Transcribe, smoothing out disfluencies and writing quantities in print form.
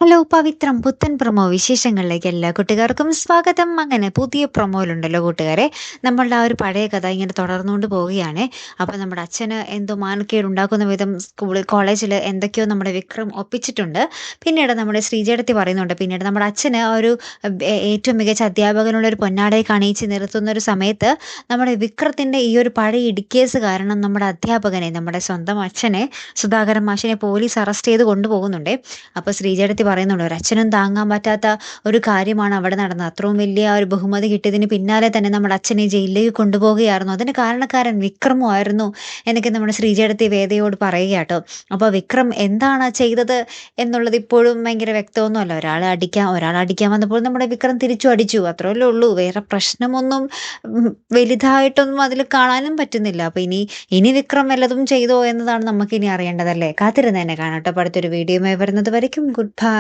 Hello പവിത്രം പുത്തൻ promo വിശേഷങ്ങളിലേക്ക് എല്ലാ കൂട്ടുകാർക്കും സ്വാഗതം. അങ്ങനെ പുതിയ പ്രൊമോയിലുണ്ടല്ലോ കൂട്ടുകാരെ, നമ്മളുടെ ആ ഒരു പഴയ കഥ ഇങ്ങനെ തുടർന്നുകൊണ്ട് പോവുകയാണ്. അപ്പോൾ നമ്മുടെ അച്ഛന് എന്തോ മാനക്കേട് ഉണ്ടാക്കുന്ന വിധം സ്കൂളിൽ കോളേജിൽ എന്തൊക്കെയോ നമ്മുടെ വിക്രം ഒപ്പിച്ചിട്ടുണ്ട്. പിന്നീട് നമ്മുടെ ശ്രീജേടത്തി പറയുന്നുണ്ട്, പിന്നീട് നമ്മുടെ അച്ഛന് ഒരു ഏറ്റവും മികച്ച അധ്യാപകനുള്ള ഒരു പൊന്നാടയെ കണിയിച്ച് നിർത്തുന്ന ഒരു സമയത്ത് നമ്മുടെ വിക്രത്തിൻ്റെ ഈ ഒരു പഴയ ഇടിക്കേസ് കാരണം നമ്മുടെ അധ്യാപകനെ, നമ്മുടെ സ്വന്തം അച്ഛനെ, സുധാകരൻ മാഷിനെ പോലീസ് അറസ്റ്റ് ചെയ്ത് കൊണ്ടുപോകുന്നുണ്ട്. അപ്പോൾ ശ്രീജേടത്തി പറയുന്നുണ്ട്, ഒരച്ഛനും താങ്ങാൻ പറ്റാത്ത ഒരു കാര്യമാണ് അവിടെ നടന്നത്. അത്രയും വലിയ ഒരു ബഹുമതി കിട്ടിയതിന് പിന്നാലെ തന്നെ നമ്മുടെ അച്ഛനെ ജയിലിലേക്ക് കൊണ്ടുപോവുകയായിരുന്നു. അതിന് കാരണക്കാരൻ വിക്രമായിരുന്നു എന്നൊക്കെ നമ്മുടെ ശ്രീജേടത്തി വേദയോട് പറയുക കേട്ടോ. അപ്പോൾ വിക്രം എന്താണ് ചെയ്തത് എന്നുള്ളത് ഇപ്പോഴും ഭയങ്കര വ്യക്തമൊന്നുമല്ല. ഒരാൾ അടിക്കാൻ വന്നപ്പോൾ നമ്മുടെ വിക്രം തിരിച്ചു അടിച്ചു, അത്രയല്ലേ ഉള്ളൂ. വേറെ പ്രശ്നമൊന്നും വലുതായിട്ടൊന്നും അതിൽ കാണാനും പറ്റുന്നില്ല. അപ്പോൾ ഇനി വിക്രം വല്ലതും ചെയ്തോ എന്നതാണ് നമുക്കിനി അറിയേണ്ടതല്ലേ. കാത്തിരുന്ന് തന്നെ കാണാം കേട്ടോ. അടുത്തൊരു വീഡിയോയുമായി വരുന്നത് വരയ്ക്കും ഗുഡ് ബൈ.